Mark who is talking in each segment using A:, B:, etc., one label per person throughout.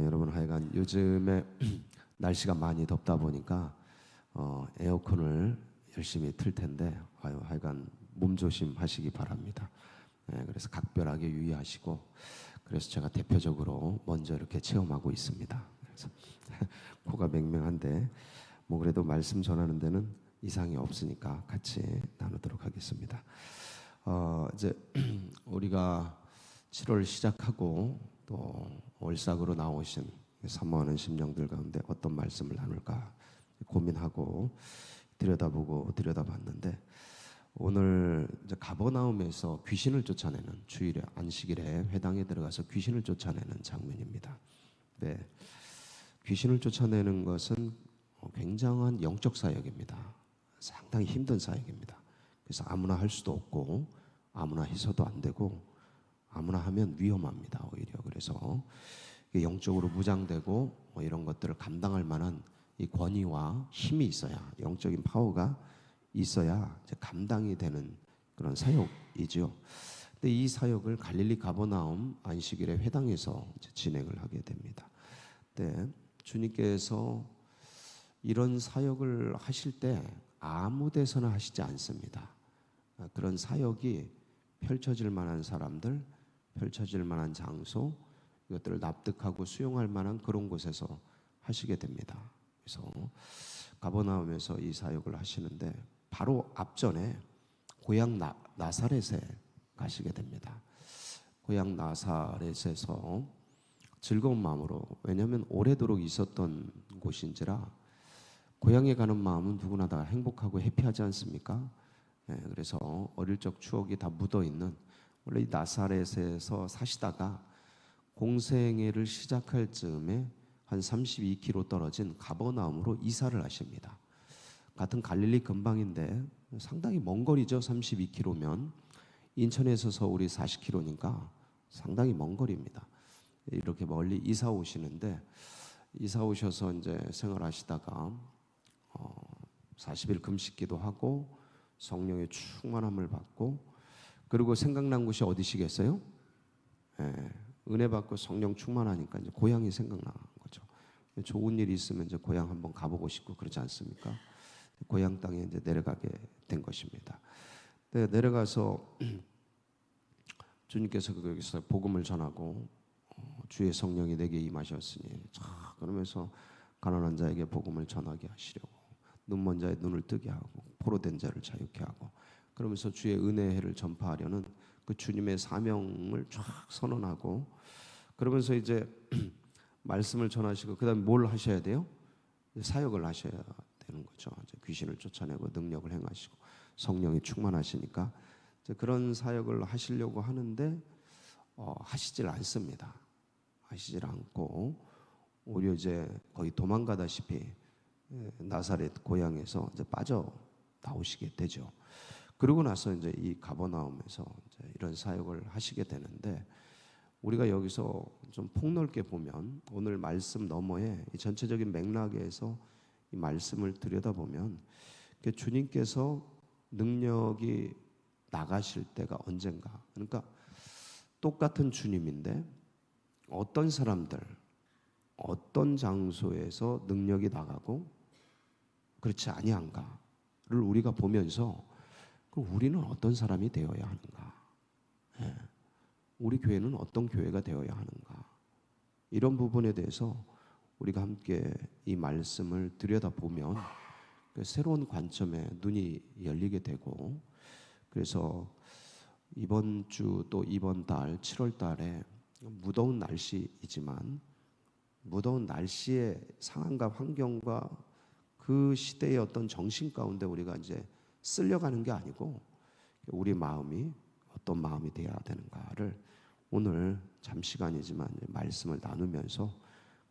A: 여러분 하여간 요즘에 날씨가 많이 덥다 보니까 에어컨을 열심히 틀 텐데 하여간 몸 조심하시기 바랍니다. 그래서 각별하게 유의하시고, 그래서 제가 대표적으로 먼저 이렇게 체험하고 있습니다. 그래서 코가 맹맹한데 뭐 그래도 말씀 전하는 데는 이상이 없으니까 같이 나누도록 하겠습니다. 이제 우리가 7월 시작하고 또 월삭으로 나오신 사모하는 심령들 가운데 어떤 말씀을 나눌까 고민하고 들여다봤는데, 오늘 이제 가버나움에서 귀신을 쫓아내는, 주일에 안식일에 회당에 들어가서 귀신을 쫓아내는 장면입니다. 네, 귀신을 쫓아내는 것은 굉장한 영적 사역입니다. 상당히 힘든 사역입니다. 그래서 아무나 할 수도 없고 아무나 해서도 안 되고 아무나 하면 위험합니다. 오히려 그래서 영적으로 무장되고 이런 것들을 감당할 만한 이 권위와 힘이 있어야, 영적인 파워가 있어야 이제 감당이 되는 그런 사역이죠. 근데 이 사역을 갈릴리 가버나움 안식일의 회당에서 이제 진행을 하게 됩니다. 네, 주님께서 이런 사역을 하실 때 아무 데서나 하시지 않습니다. 그런 사역이 펼쳐질 만한 사람들, 펼쳐질 만한 장소, 이것들을 납득하고 수용할 만한 그런 곳에서 하시게 됩니다. 그래서 가버나움에서 이 사역을 하시는데 바로 앞전에 고향 나사렛에 가시게 됩니다. 고향 나사렛에서 즐거운 마음으로, 왜냐하면 오래도록 있었던 곳인지라 고향에 가는 마음은 누구나 다 행복하고 해피하지 않습니까? 그래서 어릴 적 추억이 다 묻어있는, 원래 이 나사렛에서 사시다가 공생애를 시작할 즈음에 한 32km 떨어진 가버나움으로 이사를 하십니다. 같은 갈릴리 근방인데 상당히 먼 거리죠. 32km면 인천에서 서울이 40km니까 상당히 먼 거리입니다. 이렇게 멀리 이사 오시는데, 이사 오셔서 이제 생활하시다가 40일 금식기도 하고 성령의 충만함을 받고, 그리고 생각난 곳이 어디시겠어요? 은혜 받고 성령 충만하니까 이제 고향이 생각나는 거죠. 좋은 일이 있으면 이제 고향 한번 가보고 싶고 그렇지 않습니까? 고향 땅에 이제 내려가게 된 것입니다. 네, 내려가서 주님께서 거기서 복음을 전하고 주의 성령이 내게 임하셨으니, 그러면서 가난한 자에게 복음을 전하게 하시려고, 눈먼 자의 눈을 뜨게 하고 포로된 자를 자유케 하고, 그러면서 주의 은혜의 해를 전파하려는 그 주님의 사명을 쫙 선언하고, 그러면서 이제 말씀을 전하시고 그다음에 뭘 하셔야 돼요? 사역을 하셔야 되는 거죠. 이제 귀신을 쫓아내고 능력을 행하시고 성령이 충만하시니까 이제 그런 사역을 하시려고 하는데 하시질 않습니다. 하시질 않고 오히려 이제 거의 도망가다시피 나사렛 고향에서 이제 빠져 나오시게 되죠. 그러고 나서 이제 이 가버나움에서 이제 이런 사역을 하시게 되는데, 우리가 여기서 좀 폭넓게 보면 오늘 말씀 너머에 이 전체적인 맥락에서 이 말씀을 들여다보면 주님께서 능력이 나가실 때가 언젠가, 그러니까 똑같은 주님인데 어떤 사람들, 어떤 장소에서 능력이 나가고 그렇지 아니한가를 우리가 보면서 우리는 어떤 사람이 되어야 하는가, 우리 교회는 어떤 교회가 되어야 하는가, 이런 부분에 대해서 우리가 함께 이 말씀을 들여다보면 새로운 관점에 눈이 열리게 되고, 그래서 이번 주 또 이번 달 7월 달에 무더운 날씨이지만 무더운 날씨의 상황과 환경과 그 시대의 어떤 정신 가운데 우리가 이제 쓸려가는 게 아니고 우리 마음이 어떤 마음이 되어야 되는가를 오늘 잠시간이지만 말씀을 나누면서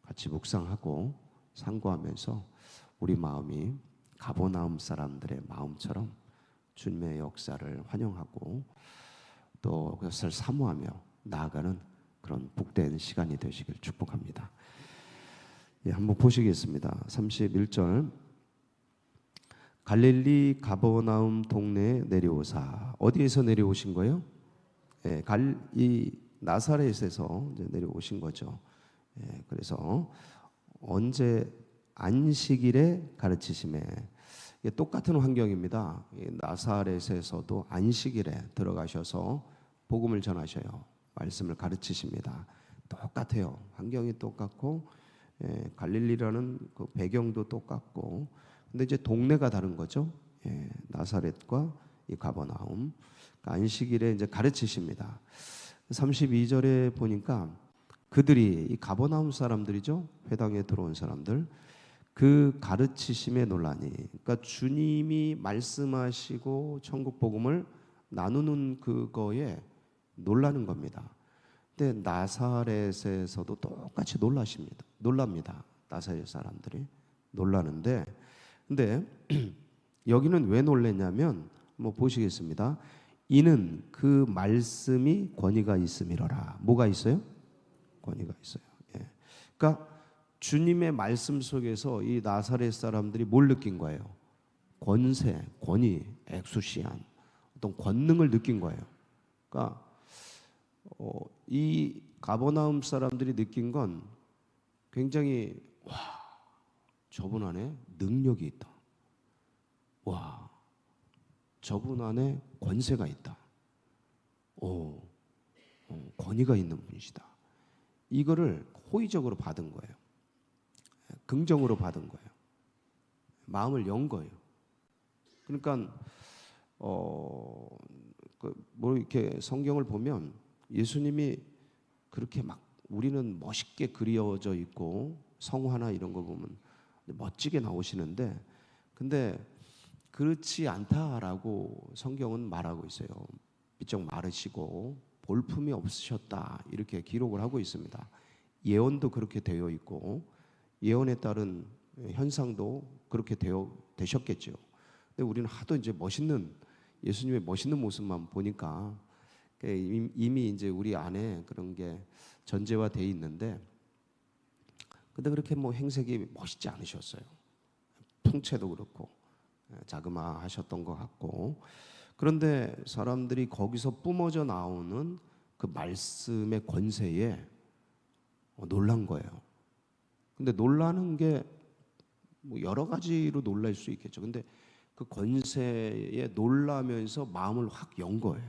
A: 같이 묵상하고 상고하면서 우리 마음이 가버나움 사람들의 마음처럼 주님의 역사를 환영하고 또 그것을 사모하며 나아가는 그런 복된 시간이 되시길 축복합니다. 한번 보시겠습니다. 31절, 갈릴리 가버나움 동네에 내려오사. 어디에서 내려오신 거예요? 이 나사렛에서 이제 내려오신 거죠. 그래서 언제 안식일에 가르치심에, 이게 똑같은 환경입니다. 나사렛에서도 안식일에 들어가셔서 복음을 전하셔요. 말씀을 가르치십니다. 똑같아요. 환경이 똑같고 갈릴리라는 그 배경도 똑같고, 근데 이제 동네가 다른 거죠. 나사렛과 이 가버나움. 안식일에 이제 가르치십니다. 32절에 보니까 그들이, 이 가버나움 사람들이죠. 회당에 들어온 사람들, 그 가르치심에 놀라니, 그러니까 주님이 말씀하시고 천국 복음을 나누는 그거에 놀라는 겁니다. 근데 나사렛에서도 똑같이 놀랍니다. 나사렛 사람들이 놀라는데, 근데 여기는 왜 놀랬냐면, 뭐 보시겠습니다. 이는 그 말씀이 권위가 있음이로라. 뭐가 있어요? 권위가 있어요. 그러니까 주님의 말씀 속에서 이 나사렛 사람들이 뭘 느낀 거예요? 권세, 권위, 엑수시안, 어떤 권능을 느낀 거예요. 그러니까 이 가버나움 사람들이 느낀 건 굉장히, 와, 저분 안에 능력이 있다. 와, 저분 안에 권세가 있다. 권위가 있는 분이시다. 이거를 호의적으로 받은 거예요. 긍정으로 받은 거예요. 마음을 연 거예요. 그러니까 뭐 이렇게 성경을 보면 예수님이 그렇게 막 우리는 멋있게 그려져 있고 성화나 이런 거 보면 멋지게 나오시는데, 근데 그렇지 않다라고 성경은 말하고 있어요. 비쩍 마르시고 볼품이 없으셨다, 이렇게 기록을 하고 있습니다. 예언도 그렇게 되어 있고 예언에 따른 현상도 그렇게 되셨겠죠. 근데 우리는 하도 이제 예수님의 멋있는 모습만 보니까 이미 이제 우리 안에 그런 게 전제화되어 있는데, 근데 그렇게 뭐 행색이 멋있지 않으셨어요. 풍채도 그렇고 자그마하셨던 것 같고, 그런데 사람들이 거기서 뿜어져 나오는 그 말씀의 권세에 놀란 거예요. 근데 놀라는 게 뭐 여러 가지로 놀랄 수 있겠죠. 근데 그 권세에 놀라면서 마음을 확 연 거예요.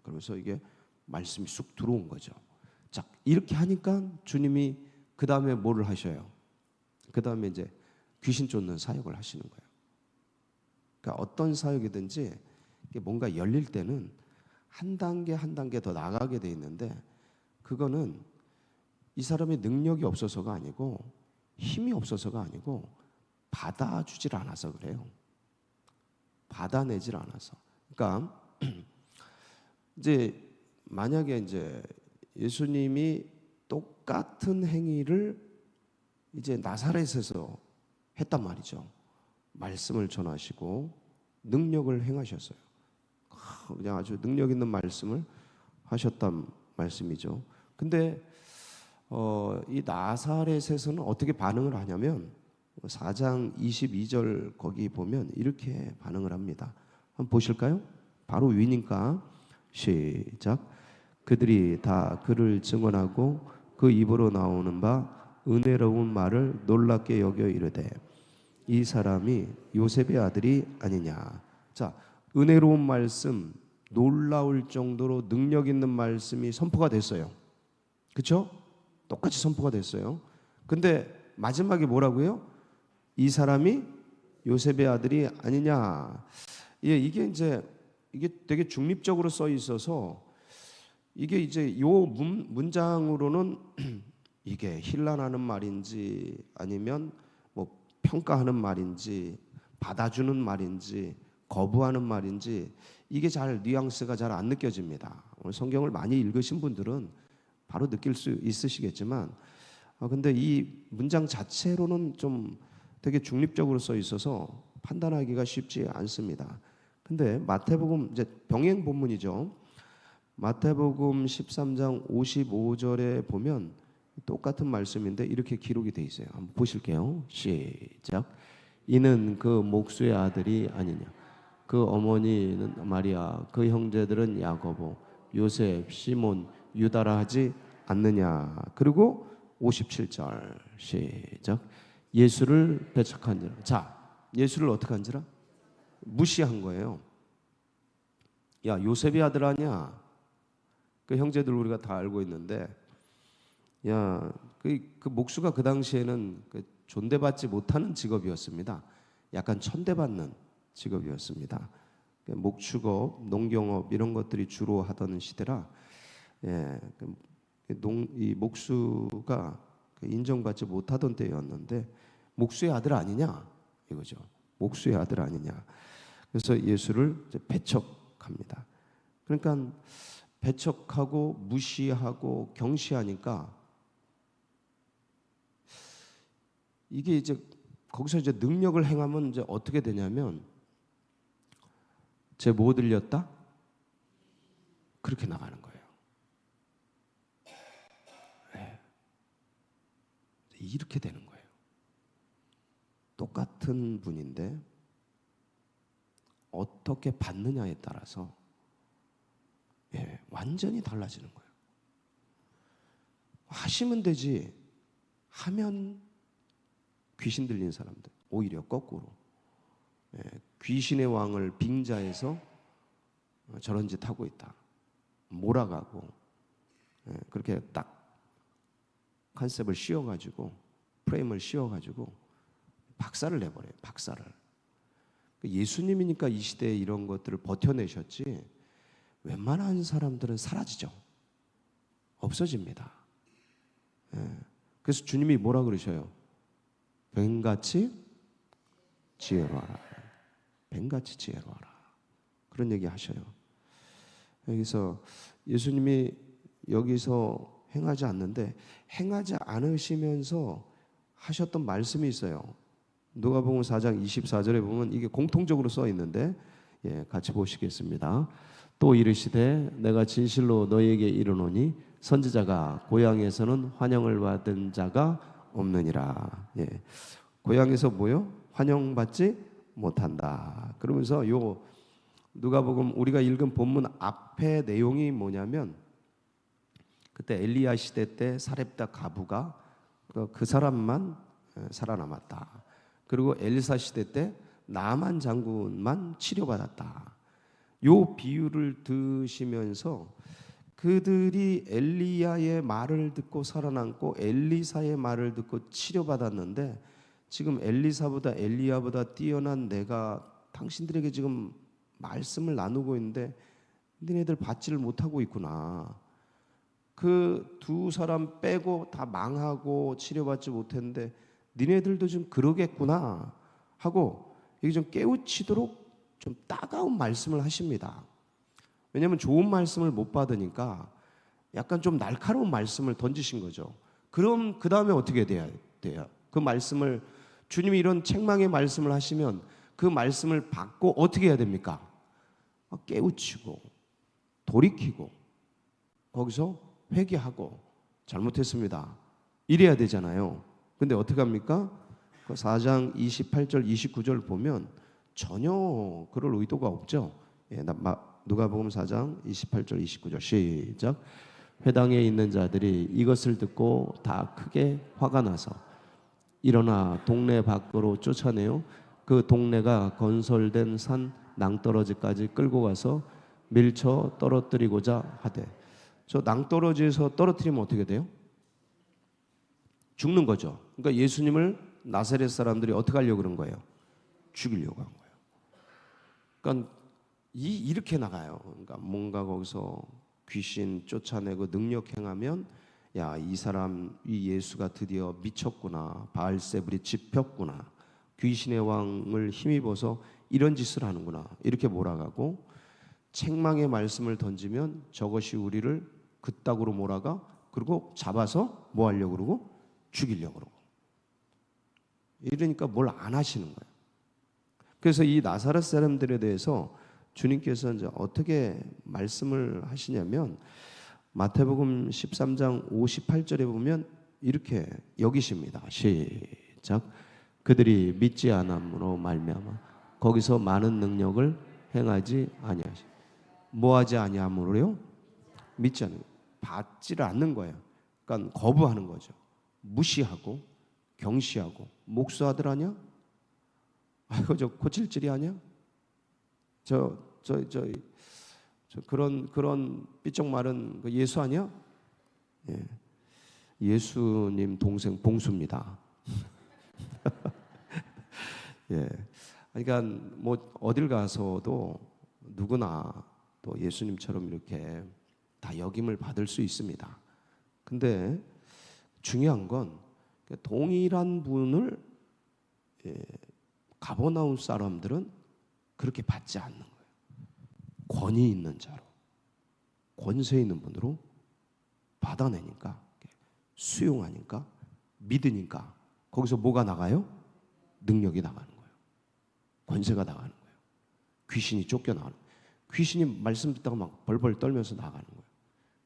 A: 그러면서 이게 말씀이 쑥 들어온 거죠. 자, 이렇게 하니까 주님이 그 다음에 뭐를 하셔요? 그 다음에 이제 귀신 쫓는 사역을 하시는 거예요. 그러니까 어떤 사역이든지 뭔가 열릴 때는 한 단계 한 단계 더 나가게 돼 있는데, 그거는 이 사람의 능력이 없어서가 아니고 힘이 없어서가 아니고 받아주질 않아서 그래요. 받아내질 않아서. 그러니까 이제 만약에 이제 예수님이 똑같은 행위를 이제 나사렛에서 했단 말이죠. 말씀을 전하시고 능력을 행하셨어요. 그냥 아주 능력 있는 말씀을 하셨단 말씀이죠. 근데 이 나사렛에서는 어떻게 반응을 하냐면 4장 22절 거기 보면 이렇게 반응을 합니다. 한번 보실까요? 바로 위니까 시작. 그들이 다 그를 증언하고 그 입으로 나오는 바 은혜로운 말을 놀랍게 여겨 이르되 이 사람이 요셉의 아들이 아니냐. 자, 은혜로운 말씀, 놀라울 정도로 능력 있는 말씀이 선포가 됐어요. 그렇죠? 똑같이 선포가 됐어요. 근데 마지막에 뭐라고요? 이 사람이 요셉의 아들이 아니냐. 이게 되게 중립적으로 써 있어서 이게 이제 요 문장으로는 이게 힐난하는 말인지 아니면 뭐 평가하는 말인지 받아주는 말인지 거부하는 말인지 이게 잘 뉘앙스가 잘 안 느껴집니다. 오늘 성경을 많이 읽으신 분들은 바로 느낄 수 있으시겠지만, 근데 이 문장 자체로는 좀 되게 중립적으로 써 있어서 판단하기가 쉽지 않습니다. 근데 마태복음 이제 병행 본문이죠. 마태복음 13장 55절에 보면 똑같은 말씀인데 이렇게 기록이 돼 있어요. 한번 보실게요. 시작. 이는 그 목수의 아들이 아니냐. 그 어머니는 마리아, 그 형제들은 야고보, 요셉, 시몬, 유다라 하지 않느냐. 그리고 57절 시작. 예수를 배척한지라. 자, 예수를 어떻게 한지라? 무시한 거예요. 야, 요셉의 아들 아니야. 그 형제들 우리가 다 알고 있는데, 야, 그 목수가 그 당시에는 그 존대받지 못하는 직업이었습니다. 약간 천대받는 직업이었습니다. 목축업, 농경업 이런 것들이 주로 하던 시대라, 예, 이 목수가 인정받지 못하던 때였는데, 목수의 아들 아니냐 이거죠. 목수의 아들 아니냐. 그래서 예수를 배척합니다. 그러니까 배척하고 무시하고 경시하니까 이게 이제 거기서 이제 능력을 행하면 이제 어떻게 되냐면, 제 뭐 들렸다? 그렇게 나가는 거예요. 네. 이렇게 되는 거예요. 똑같은 분인데 어떻게 받느냐에 따라서 완전히 달라지는 거예요. 하시면 되지 하면 귀신 들린 사람들 오히려 거꾸로 귀신의 왕을 빙자해서 저런 짓 하고 있다, 몰아가고, 그렇게 딱 컨셉을 씌워가지고, 프레임을 씌워가지고 박살을 내버려요. 박살을. 예수님이니까 이 시대에 이런 것들을 버텨내셨지, 웬만한 사람들은 사라지죠. 없어집니다. 그래서 주님이 뭐라 그러셔요? 뱀같이 지혜로워라. 뱀같이 지혜로워라. 그런 얘기 하셔요. 여기서 예수님이 여기서 행하지 않는데, 행하지 않으시면서 하셨던 말씀이 있어요. 누가복음 4장 24절에 보면 이게 공통적으로 써 있는데, 같이 보시겠습니다. 또 이르시되 내가 진실로 너희에게 이르노니 선지자가 고향에서는 환영을 받은 자가 없느니라. 고향에서 뭐요? 환영받지 못한다. 그러면서 요 누가복음 우리가 읽은 본문 앞에 내용이 뭐냐면, 그때 엘리야 시대 때 사렙다 가부가 그 사람만 살아남았다. 그리고 엘리사 시대 때 나만 장군만 치료받았다. 요 비유를 드시면서 그들이 엘리야의 말을 듣고 살아남고 엘리사의 말을 듣고 치료받았는데, 지금 엘리사보다 엘리야보다 뛰어난 내가 당신들에게 지금 말씀을 나누고 있는데 니네들 받지를 못하고 있구나. 그 두 사람 빼고 다 망하고 치료받지 못했는데 니네들도 좀 그러겠구나 하고 이게 좀 깨우치도록 좀 따가운 말씀을 하십니다. 왜냐하면 좋은 말씀을 못 받으니까 약간 좀 날카로운 말씀을 던지신 거죠. 그럼 그 다음에 어떻게 돼야 돼요? 그 말씀을, 주님이 이런 책망의 말씀을 하시면 그 말씀을 받고 어떻게 해야 됩니까? 깨우치고 돌이키고 거기서 회개하고 잘못했습니다, 이래야 되잖아요. 근데 어떻게 합니까? 4장 28절 29절 보면 전혀 그럴 의도가 없죠. 누가복음 4장 28절 29절 시작. 회당에 있는 자들이 이것을 듣고 다 크게 화가 나서 일어나 동네 밖으로 쫓아내어 그 동네가 건설된 산 낭떠러지까지 끌고 가서 밀쳐 떨어뜨리고자 하되, 저 낭떠러지에서 떨어뜨리면 어떻게 돼요? 죽는 거죠. 그러니까 예수님을 나사렛 사람들이 어떻게 하려고 그런 거예요? 죽이려고 한 거예요. 그러니까 이렇게 나가요. 그러니까 뭔가 거기서 귀신 쫓아내고 능력 행하면, 야, 이 사람, 이 예수가 드디어 미쳤구나, 바알세불이 집혔구나, 귀신의 왕을 힘입어서 이런 짓을 하는구나, 이렇게 몰아가고, 책망의 말씀을 던지면 저것이 우리를 그따구로 몰아가, 그리고 잡아서 뭐 하려고 그러고? 죽이려고 그러고. 이러니까 뭘 안 하시는 거예요. 그래서 이 나사렛 사람들에 대해서 주님께서 이제 어떻게 말씀을 하시냐면, 마태복음 13장 58절에 보면 이렇게 여기십니다. 시작. 그들이 믿지 않음으로 말미암아 거기서 많은 능력을 행하지 아니하시. 뭐하지 아니함으로요? 믿지 않는, 받지를 않는 거예요. 그러니까 거부하는 거죠. 무시하고 경시하고 목수 아들 아니야? 아이고 저 고칠질이 아니야? 저 그런 삐쩍 마른 그 예수 아니야? 예. 예수님 동생 봉수입니다. 예. 그러니까 뭐 어딜 가서도 누구나 또 예수님처럼 이렇게 다 역임을 받을 수 있습니다. 근데 중요한 건 동일한 분을 가버나움 사람들은 그렇게 받지 않는 거예요. 권위 있는 자로, 권세 있는 분으로 받아내니까, 수용하니까, 믿으니까 거기서 뭐가 나가요? 능력이 나가는 거예요. 권세가 나가는 거예요. 귀신이 쫓겨나가는 거예요. 귀신이 말씀 듣다가 막 벌벌 떨면서 나가는 거예요.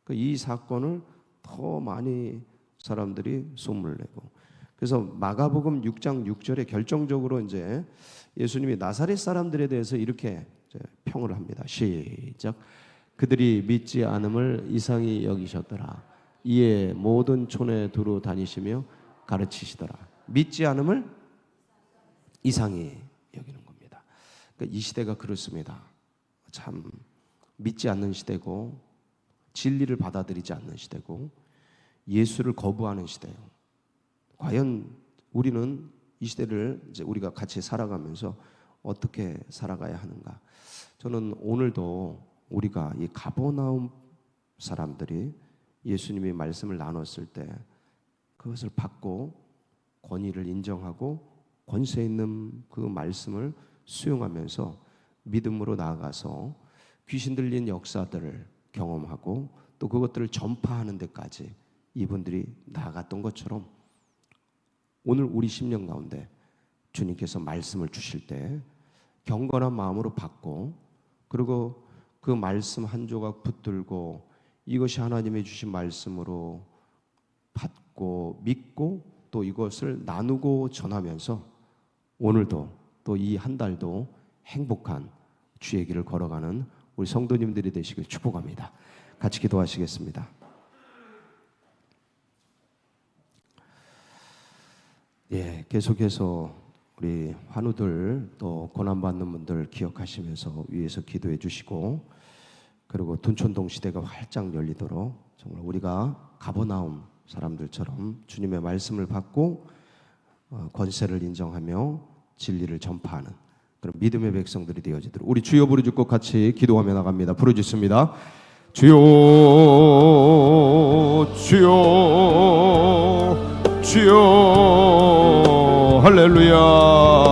A: 그러니까 이 사건을 더 많이 사람들이 소문을 내고, 그래서 마가복음 6장 6절에 결정적으로 이제 예수님이 나사렛 사람들에 대해서 이렇게 평을 합니다. 시작. 그들이 믿지 않음을 이상히 여기셨더라. 이에 모든 촌에 두루 다니시며 가르치시더라. 믿지 않음을 이상히 여기는 겁니다. 그러니까 이 시대가 그렇습니다. 참 믿지 않는 시대고, 진리를 받아들이지 않는 시대고, 예수를 거부하는 시대예요. 과연 우리는 이 시대를 이제 우리가 같이 살아가면서 어떻게 살아가야 하는가? 저는 오늘도 우리가 이 가버나움 사람들이 예수님이 말씀을 나눴을 때 그것을 받고 권위를 인정하고 권세 있는 그 말씀을 수용하면서 믿음으로 나아가서 귀신 들린 역사들을 경험하고 또 그것들을 전파하는 데까지 이분들이 나아갔던 것처럼 오늘 우리 심령 가운데 주님께서 말씀을 주실 때 경건한 마음으로 받고, 그리고 그 말씀 한 조각 붙들고 이것이 하나님의 주신 말씀으로 받고 믿고 또 이것을 나누고 전하면서 오늘도 또 이 한 달도 행복한 주의 길을 걸어가는 우리 성도님들이 되시길 축복합니다. 같이 기도하시겠습니다. 예, 계속해서 우리 환우들 또 고난받는 분들 기억하시면서 위에서 기도해 주시고, 그리고 둔촌동 시대가 활짝 열리도록 정말 우리가 가버나움 사람들처럼 주님의 말씀을 받고 권세를 인정하며 진리를 전파하는 그런 믿음의 백성들이 되어지도록 우리 주여 부르짖고 같이 기도하며 나갑니다. 부르짖습니다. 주여 주여 주여 할렐루야.